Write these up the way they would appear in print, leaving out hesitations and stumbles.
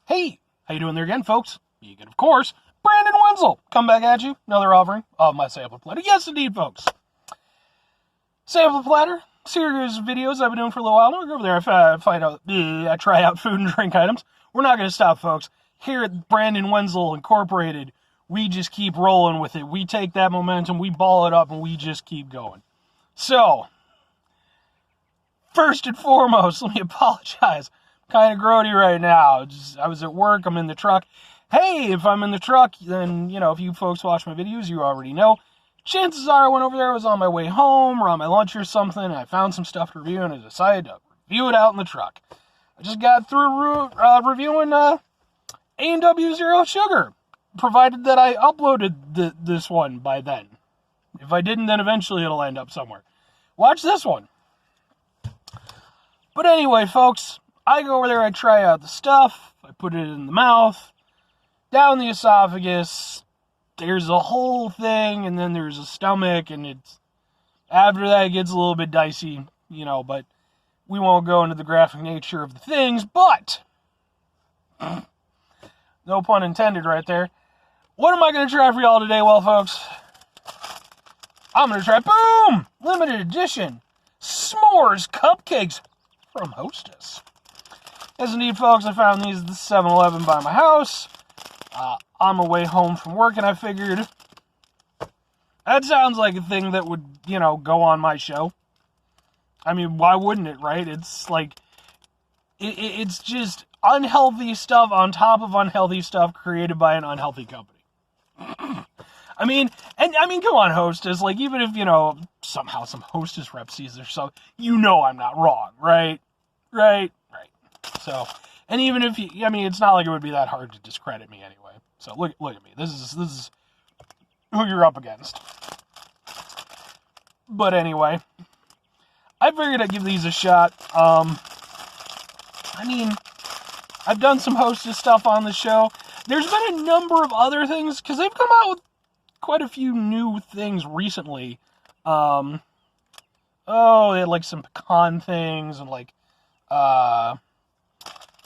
Hey, how you doing there again, folks? You can, of course, Brandon Wenzel, come back at you. Another offering of my Sampler Platter. Yes, indeed, folks. Sampler Platter, series of videos I've been doing for a little while. Over there, I try out food and drink items. We're not going to stop, folks. Here at Brandon Wenzel Incorporated, we just keep rolling with it. We take that momentum, we ball it up, and we just keep going. So, first and foremost, let me apologize. Kind of grody right now. I was at work, I'm in the truck. Hey, if I'm in the truck, then, if you folks watch my videos, you already know. Chances are I went over there, I was on my way home or on my lunch or something, and I found some stuff to review, and I decided to review it out in the truck. I just got through reviewing A&W Zero Sugar, provided that I uploaded this one by then. If I didn't, then eventually it'll end up somewhere. Watch this one. But anyway, folks, I go over there, I try out the stuff, I put it in the mouth, down the esophagus, there's a whole thing, and then there's a stomach, and after that it gets a little bit dicey, but we won't go into the graphic nature of the things, but, no pun intended right there. What am I going to try for y'all today? Well, folks, I'm going to try, boom, limited edition s'mores cupcakes from Hostess. Yes, indeed, folks, I found these at the 7-Eleven by my house. On my way home from work, and I figured that sounds like a thing that would, go on my show. I mean, why wouldn't it, right? It's like, it's just unhealthy stuff on top of unhealthy stuff created by an unhealthy company. I mean, come on, Hostess. Like, even if, somehow some Hostess rep sees this or something, I'm not wrong, right? Right. So, and even if it's not like it would be that hard to discredit me anyway. So look at me. This is who you're up against. But anyway, I figured I'd give these a shot. I've done some Hostess stuff on the show. There's been a number of other things, because they've come out with quite a few new things recently. They had like some pecan things and like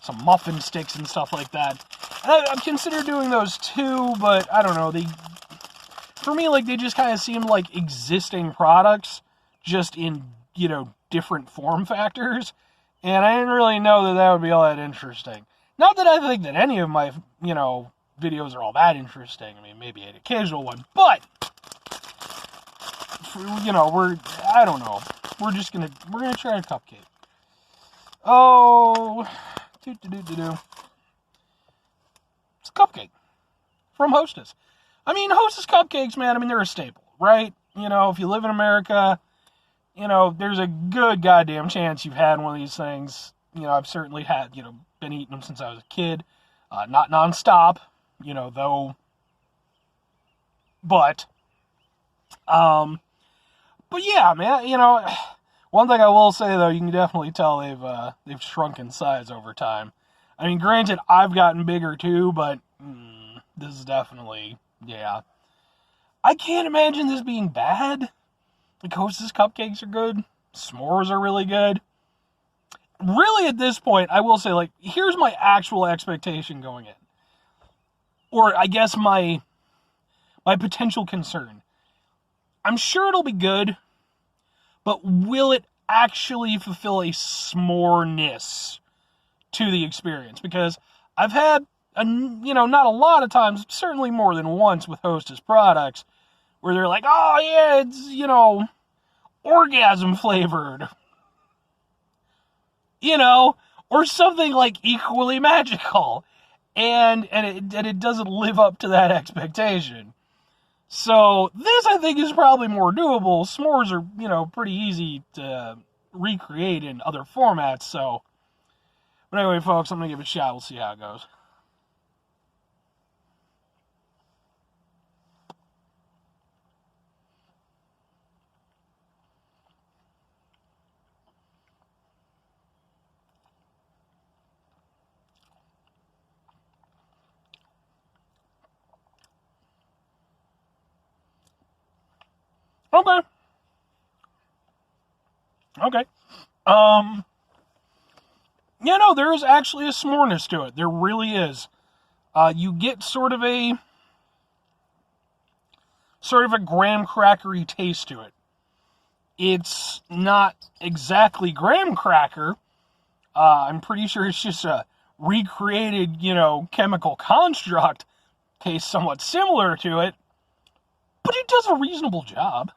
some muffin sticks and stuff like that. And I've considered doing those too, but I don't know. For me, they just kind of seem like existing products, just in, different form factors. And I didn't really know that would be all that interesting. Not that I think that any of my, videos are all that interesting. I mean, maybe an occasional one, but, I don't know. We're gonna try a cupcake. Oh, it's a cupcake from Hostess. Hostess cupcakes, man, they're a staple, right? If you live in America, there's a good goddamn chance you've had one of these things. I've certainly had, been eating them since I was a kid. Not nonstop, though. But yeah, man, one thing I will say, though, you can definitely tell they've shrunk in size over time. Granted, I've gotten bigger too, but this is definitely, yeah. I can't imagine this being bad. Like, Hostess cupcakes are good. S'mores are really good. Really, at this point, I will say, here's my actual expectation going in. Or, I guess, my potential concern. I'm sure it'll be good, but will it actually fulfill a s'more-ness to the experience? Because I've had, not a lot of times, certainly more than once with Hostess products, where they're like, oh yeah, it's, orgasm flavored. Or something equally magical. And it doesn't live up to that expectation. So this, I think, is probably more doable. S'mores are, pretty easy to recreate in other formats, so. But anyway, folks, I'm going to give it a shot. We'll see how it goes. Okay. Yeah, no, there is actually a s'moreness to it. There really is. You get sort of a graham crackery taste to it. It's not exactly graham cracker. I'm pretty sure it's just a recreated, chemical construct. Tastes somewhat similar to it, but it does a reasonable job.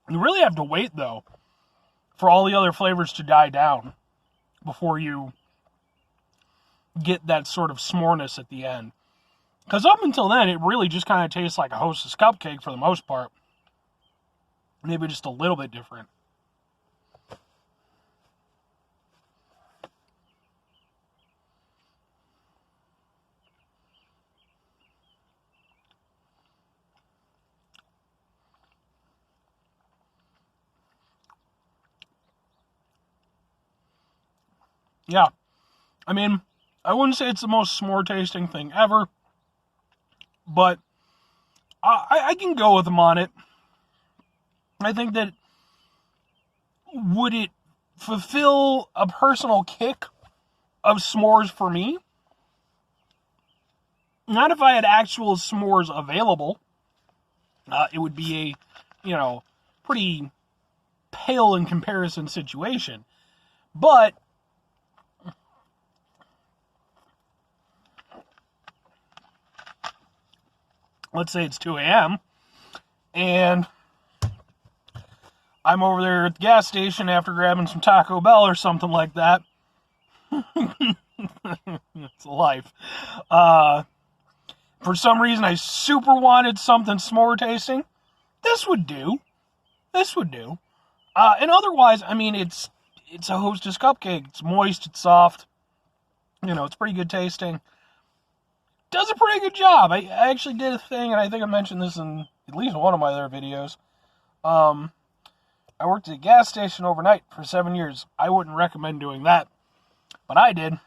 You really have to wait, though, for all the other flavors to die down before you get that sort of s'moreness at the end. Because up until then, it really just kind of tastes like a Hostess cupcake for the most part. Maybe just a little bit different. Yeah. I mean, I wouldn't say it's the most s'more tasting thing ever, but I can go with them on it. I think that would it fulfill a personal kick of s'mores for me? Not if I had actual s'mores available. It would be a, pretty pale in comparison situation. But let's say it's 2 a.m. and I'm over there at the gas station after grabbing some Taco Bell or something like that. It's life. For some reason, I super wanted something s'more tasting. This would do. And otherwise, I mean, it's a Hostess cupcake. It's moist, it's soft. It's pretty good tasting. Does a pretty good job. I actually did a thing, and I think I mentioned this in at least one of my other videos. I worked at a gas station overnight for 7 years. I wouldn't recommend doing that, but I did.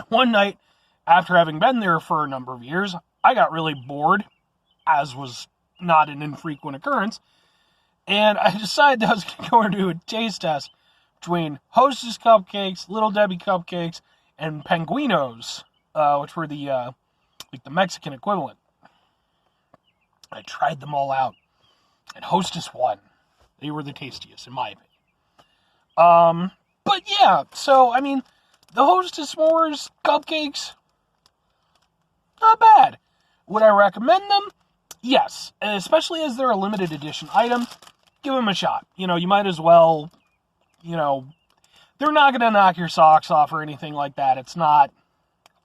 One night, after having been there for a number of years, I got really bored, as was not an infrequent occurrence, and I decided that I was going to go and do a taste test between Hostess cupcakes, Little Debbie cupcakes, and Penguinos, which were the Mexican equivalent. I tried them all out, and Hostess won. They were the tastiest, in my opinion. But yeah, so, I mean, the Hostess s'mores cupcakes, not bad. Would I recommend them? Yes, especially as they're a limited edition item. Give them a shot. You might as well, they're not going to knock your socks off or anything like that. It's not,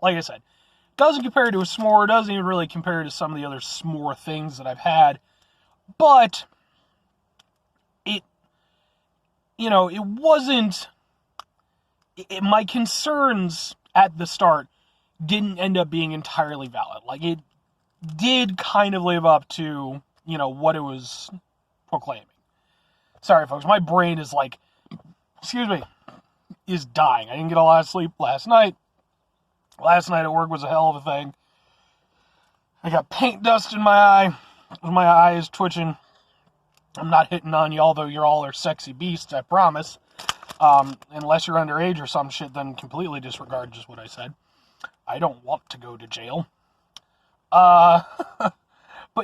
like I said, doesn't compare to a s'more. Doesn't even really compare to some of the other s'more things that I've had. But it wasn't, my concerns at the start didn't end up being entirely valid. Like, it did kind of live up to, what it was proclaiming. Sorry, folks, my brain is is dying. I didn't get a lot of sleep last night. Last night at work was a hell of a thing. I got paint dust in my eye. My eye is twitching. I'm not hitting on you, although you all are sexy beasts, I promise. Unless you're underage or some shit, then completely disregard just what I said. I don't want to go to jail. But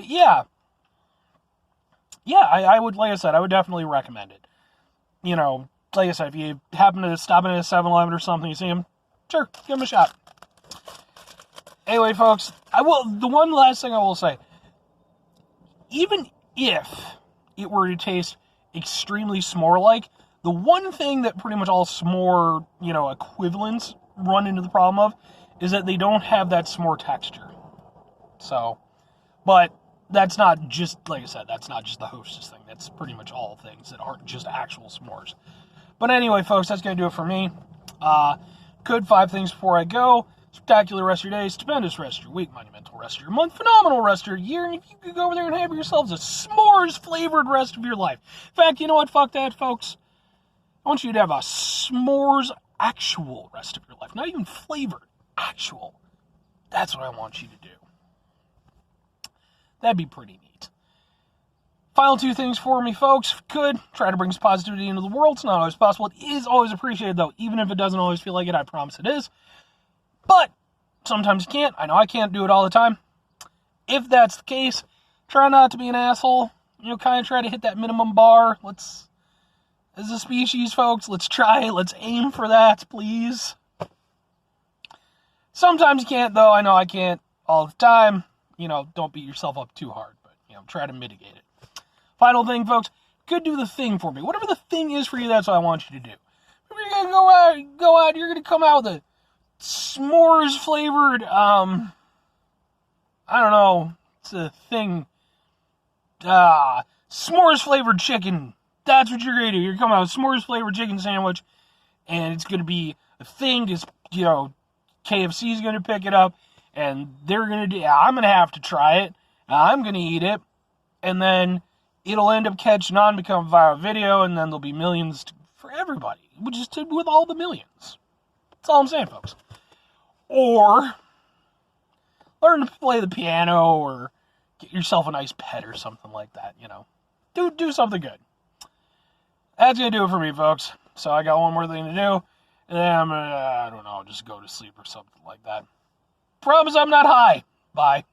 yeah. Yeah, I would, like I said, I would definitely recommend it. Like I said, if you happen to stop in at a 7-Eleven or something, you see them, sure, give them a shot. Anyway, folks, the one last thing I will say, even if it were to taste extremely s'more-like, the one thing that pretty much all s'more, equivalents run into the problem of is that they don't have that s'more texture. So, but that's not just, like I said, that's not just the Hostess thing. That's pretty much all things that aren't just actual s'mores. But anyway, folks, that's going to do it for me. 5 things before I go. Spectacular rest of your day, stupendous rest of your week, monumental rest of your month, phenomenal rest of your year, and if you could go over there and have yourselves a s'mores-flavored rest of your life. In fact, you know what? Fuck that, folks. I want you to have a s'mores actual rest of your life. Not even flavored, actual. That's what I want you to do. That'd be pretty neat. Final two things for me, folks. If you could, try to bring some positivity into the world. It's not always possible. It is always appreciated, though. Even if it doesn't always feel like it, I promise it is. But sometimes you can't. I know I can't do it all the time. If that's the case, try not to be an asshole. You know, kind of try to hit that minimum bar. Let's, as a species, folks, let's try. Let's aim for that, please. Sometimes you can't, though. I know I can't all the time. You know, don't beat yourself up too hard, but, you know, try to mitigate it. Final thing, folks, could do the thing for me. Whatever the thing is for you, that's what I want you to do. If you're going to go out, you're going to come out with a s'mores flavored, I don't know, it's a thing, s'mores flavored chicken. That's what you're going to do. You're coming out with s'mores flavored chicken sandwich, and it's going to be a thing, just, you know, KFC's going to pick it up, and they're going to do, I'm going to have to try it, I'm going to eat it, and then it'll end up catching on, become a viral video, and then there'll be millions for everybody, which is with all the millions. That's all I'm saying, folks. Or learn to play the piano, or get yourself a nice pet or something like that, you know. Do something good. That's going to do it for me, folks. So I got one more thing to do, and then I'm going to, I don't know, just go to sleep or something like that. Promise I'm not high. Bye.